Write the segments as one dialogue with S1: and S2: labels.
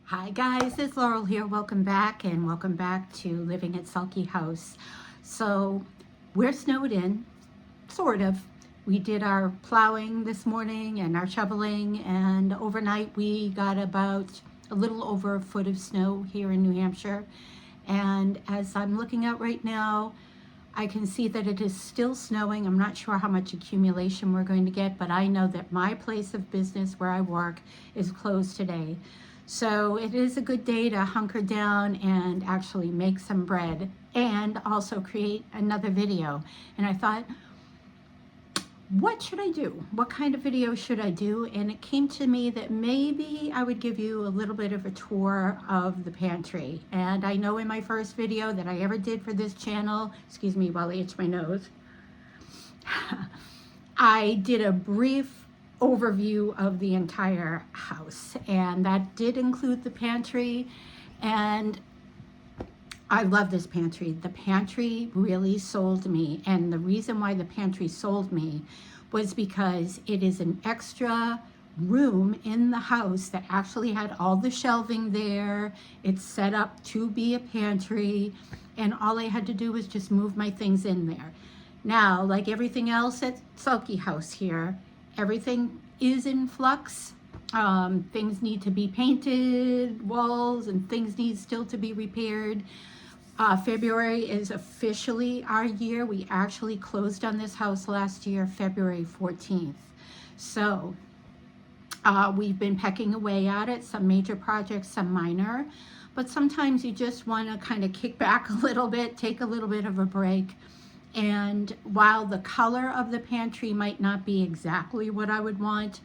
S1: Hi guys, it's Laurel here. Welcome back to Living at Sulky House. So we're snowed in, sort of. We did our plowing this morning and our shoveling, and overnight we got about a little over a foot of snow here in New Hampshire. And as I'm looking out right now, I can see that it is still snowing. I'm not sure how much accumulation we're going to get, but I know that my place of business where I work is closed today. So it is a good day to hunker down and actually make some bread and also create another video. And I thought, what should I do? What kind of video should I do? And it came to me that maybe I would give you a little bit of a tour of the pantry. And I know in my first video that I ever did for this channel, excuse me while I itch my nose, I did a brief overview of the entire house, and that did include the pantry. And I love this pantry. The pantry really sold me, and the reason why the pantry sold me was because it is an extra room in the house that actually had all the shelving there. It's set up to be a pantry, and all I had to do was just move my things in there. Now, like everything else at Sulky House here, everything is in flux. Things need to be painted, walls and things need still to be repaired. February is officially our year. We actually closed on this house last year, February 14th. So we've been pecking away at it, some major projects, some minor, but sometimes you just want to kind of kick back a little bit, take a little bit of a break. And while the color of the pantry might not be exactly what I would want,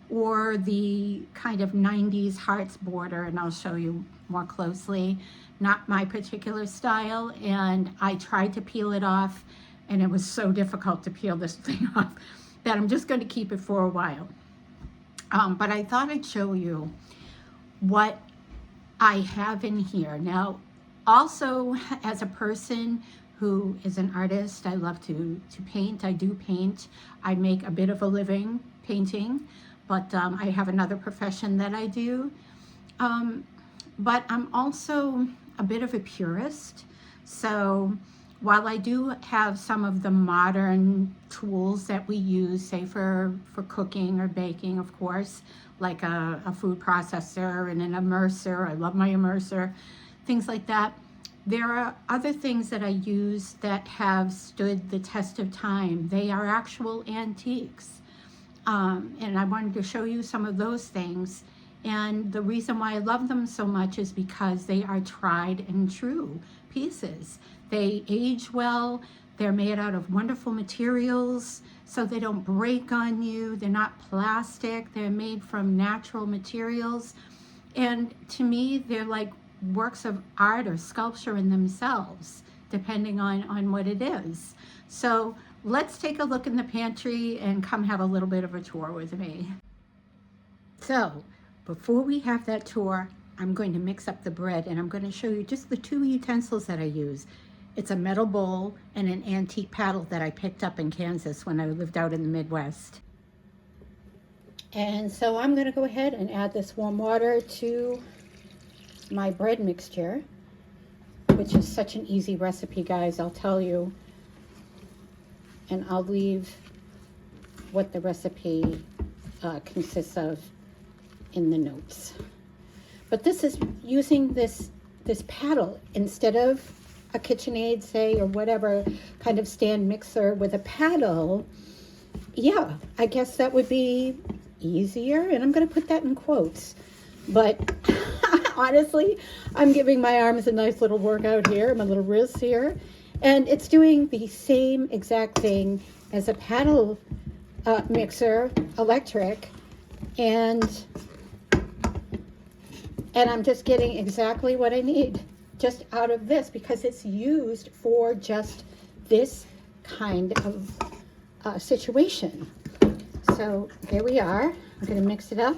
S1: or the kind of 90s hearts border, and I'll show you more closely, not my particular style, and I tried to peel it off, and it was so difficult to peel this thing off that I'm just going to keep it for a while. But I thought I'd show you what I have in here. Now, also, as a person who is an artist, I love to paint. I do paint. I make a bit of a living painting, but I have another profession that I do. But I'm also a bit of a purist. So while I do have some of the modern tools that we use, say for cooking or baking, of course, like a food processor and an immerser, I love my immerser, things like that, there are other things that I use that have stood the test of time. They are actual antiques. And I wanted to show you some of those things. And the reason why I love them so much is because they are tried and true pieces. They age well. They're made out of wonderful materials, so they don't break on you. They're not plastic. They're made from natural materials. And to me, they're like works of art or sculpture in themselves, depending on what it is. So let's take a look in the pantry and come have a little bit of a tour with me. So before we have that tour, I'm going to mix up the bread, and I'm going to show you just the two utensils that I use. It's a metal bowl and an antique paddle that I picked up in Kansas when I lived out in the Midwest. And so I'm going to go ahead and add this warm water to my bread mixture, which is such an easy recipe, guys, I'll tell you. And I'll leave what the recipe consists of in the notes. But this is using this paddle instead of a KitchenAid, say, or whatever kind of stand mixer with a paddle. Yeah, I guess that would be easier, and I'm going to put that in quotes. But honestly, I'm giving my arms a nice little workout here, my little wrists here, and it's doing the same exact thing as a paddle mixer, electric, and I'm just getting exactly what I need just out of this, because it's used for just this kind of situation. So here we are. I'm going to mix it up,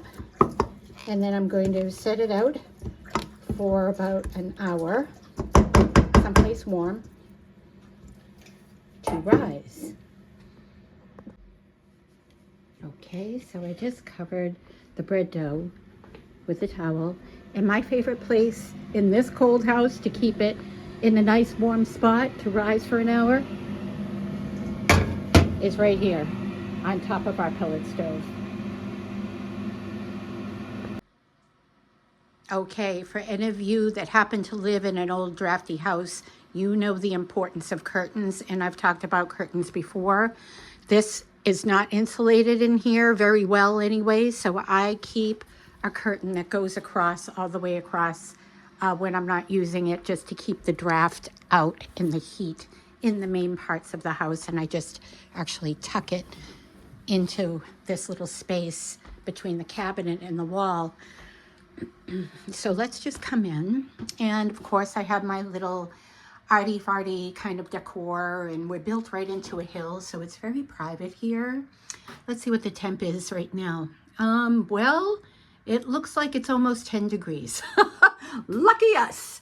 S1: and then I'm going to set it out for about an hour, someplace warm, to rise. Okay, so I just covered the bread dough with a towel. And my favorite place in this cold house to keep it in a nice warm spot to rise for an hour is right here on top of our pellet stove. Okay, for any of you that happen to live in an old drafty house, you know the importance of curtains, and I've talked about curtains before. This is not insulated in here very well anyway, so I keep a curtain that goes across, all the way across, when I'm not using it, just to keep the draft out and the heat in the main parts of the house. And I just actually tuck it into this little space between the cabinet and the wall. So let's just come in. And of course I have my little arty-farty kind of decor, and we're built right into a hill, so it's very private here. Let's see what the temp is right now. Well, it looks like it's almost 10 degrees. Lucky us.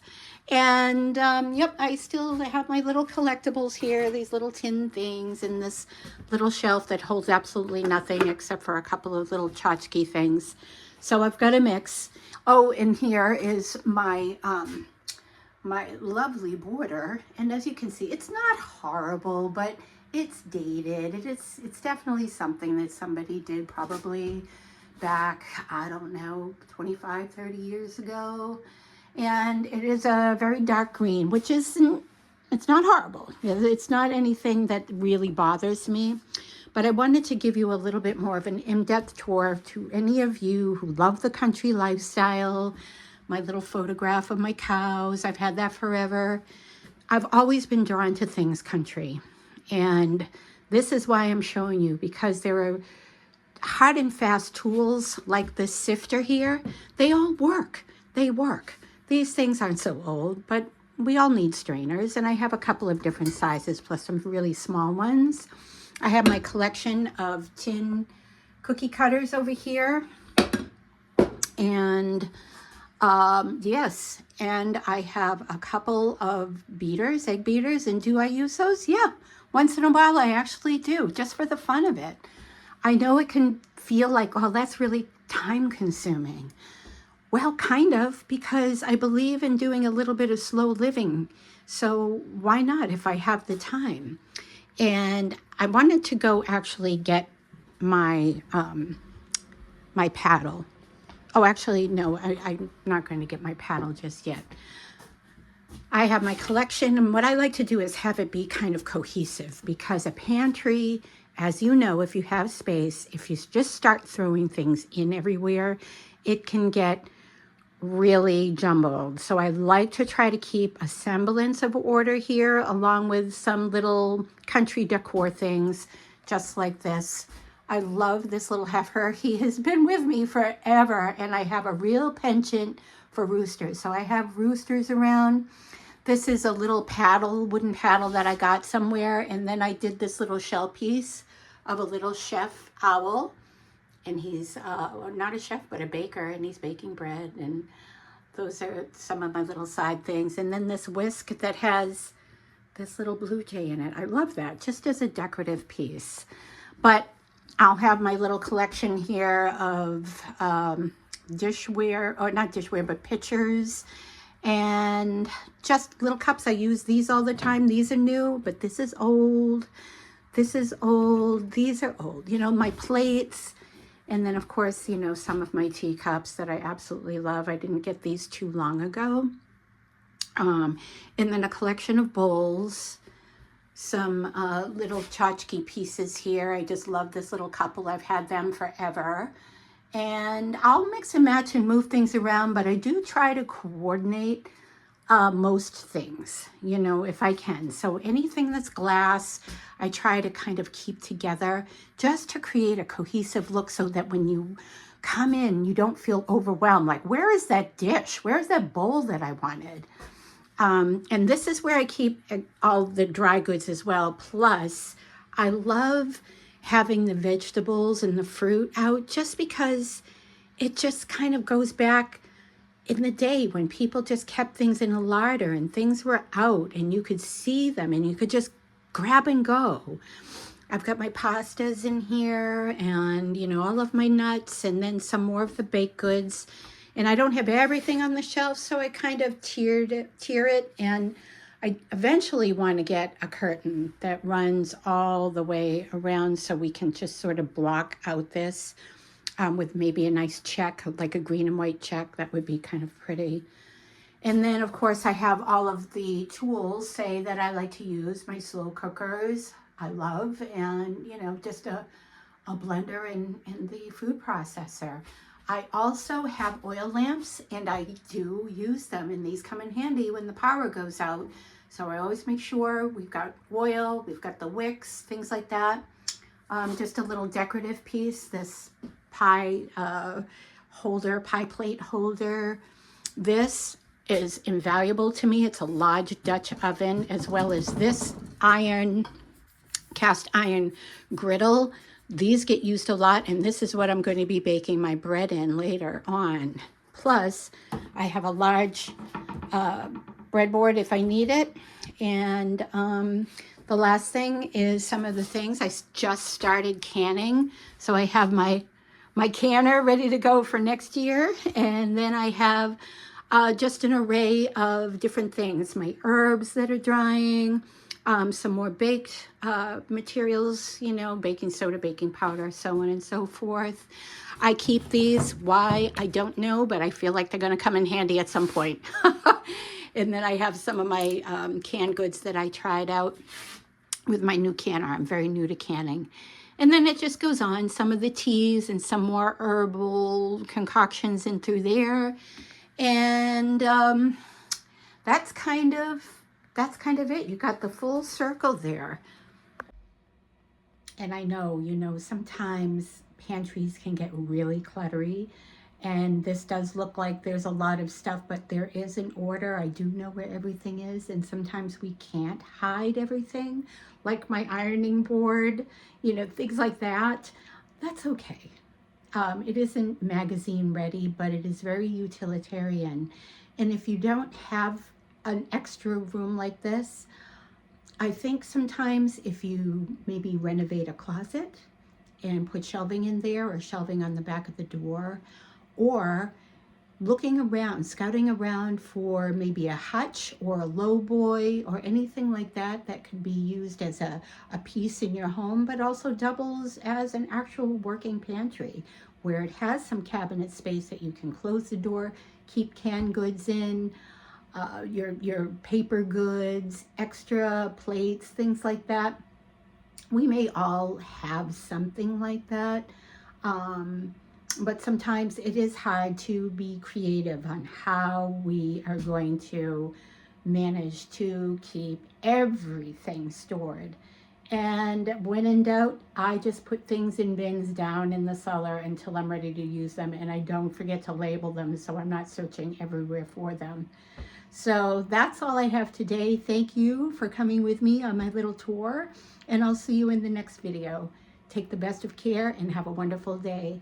S1: And yep, I still have my little collectibles here, these little tin things, and this little shelf that holds absolutely nothing except for a couple of little tchotchke things. So I've got a mix. Oh, and here is my my lovely border, and as you can see, it's not horrible, but it's dated. It's definitely something that somebody did probably back, I don't know, 25, 30 years ago. And it is a very dark green, which isn't, it's not horrible. It's not anything that really bothers me. But I wanted to give you a little bit more of an in-depth tour to any of you who love the country lifestyle. My little photograph of my cows, I've had that forever. I've always been drawn to things country. And this is why I'm showing you, because there are hard and fast tools like this sifter here. They all work. They work. These things aren't so old, but we all need strainers. And I have a couple of different sizes, plus some really small ones. I have my collection of tin cookie cutters over here. And yes, and I have a couple of beaters, egg beaters, and do I use those? Yeah, once in a while I actually do, just for the fun of it. I know it can feel like, oh, that's really time consuming. Well, kind of, because I believe in doing a little bit of slow living. So why not if I have the time? And I wanted to go actually get my, my paddle. Oh, actually, no, I'm not going to get my paddle just yet. I have my collection, and what I like to do is have it be kind of cohesive, because a pantry, as you know, if you have space, if you just start throwing things in everywhere, it can get really jumbled. So I like to try to keep a semblance of order here, along with some little country decor things, just like this. I love this little heifer. He has been with me forever, and I have a real penchant for roosters. So I have roosters around. This is a little paddle, wooden paddle that I got somewhere, and then I did this little shell piece of a little chef owl, and he's not a chef but a baker, and he's baking bread, and those are some of my little side things. And then this whisk that has this little blue jay in it. I love that, just as a decorative piece. But I'll have my little collection here of dishware, or not dishware, but pitchers, and just little cups. I use these all the time. These are new, but this is old. This is old. These are old. You know, my plates. And then, of course, you know, some of my teacups that I absolutely love. I didn't get these too long ago. And then a collection of bowls. Some little tchotchke pieces here. I just love this little couple. I've had them forever. And I'll mix and match and move things around, but I do try to coordinate most things, you know, if I can. So anything that's glass, I try to kind of keep together just to create a cohesive look, so that when you come in, you don't feel overwhelmed. Like, where is that dish? Where's that bowl that I wanted? And this is where I keep all the dry goods as well. Plus, I love having the vegetables and the fruit out, just because it just kind of goes back in the day when people just kept things in a larder and things were out and you could see them and you could just grab and go. I've got my pastas in here, and, you know, all of my nuts, and then some more of the baked goods. And I don't have everything on the shelf, so I kind of tier it, and I eventually want to get a curtain that runs all the way around so we can just sort of block out this with maybe a nice check, like a green and white check. That would be kind of pretty. And then, of course, I have all of the tools, say, that I like to use. My slow cookers, I love, and, you know, just a blender and the food processor. I also have oil lamps, and I do use them, and these come in handy when the power goes out. So I always make sure we've got oil, we've got the wicks, things like that. Just a little decorative piece, this pie plate holder. This is invaluable to me. It's a large Dutch oven, as well as this cast iron griddle. These get used a lot, and this is what I'm going to be baking my bread in later on. Plus, I have a large breadboard if I need it. And the last thing is some of the things I just started canning. So I have my canner ready to go for next year. And then I have just an array of different things. My herbs that are drying, some more baked materials, you know, baking soda, baking powder, so on and so forth. I keep these. Why? I don't know, but I feel like they're going to come in handy at some point. And then I have some of my canned goods that I tried out with my new canner. I'm very new to canning. And then it just goes on. Some of the teas and some more herbal concoctions in through there. And that's kind of it. You got the full circle there. And I know, you know, sometimes pantries can get really cluttery, and this does look like there's a lot of stuff, but there is an order. I do know where everything is, and sometimes we can't hide everything, like my ironing board, you know, things like that. That's okay. It isn't magazine ready, but it is very utilitarian. And if you don't have an extra room like this, I think sometimes if you maybe renovate a closet and put shelving in there, or shelving on the back of the door, or looking around, scouting around for maybe a hutch or a lowboy or anything like that that could be used as a piece in your home, but also doubles as an actual working pantry where it has some cabinet space that you can close the door, keep canned goods in, your paper goods, extra plates, things like that. We may all have something like that. But sometimes it is hard to be creative on how we are going to manage to keep everything stored. And when in doubt, I just put things in bins down in the cellar until I'm ready to use them, and I don't forget to label them so I'm not searching everywhere for them. So that's all I have today. Thank you for coming with me on my little tour, and I'll see you in the next video. Take the best of care and have a wonderful day.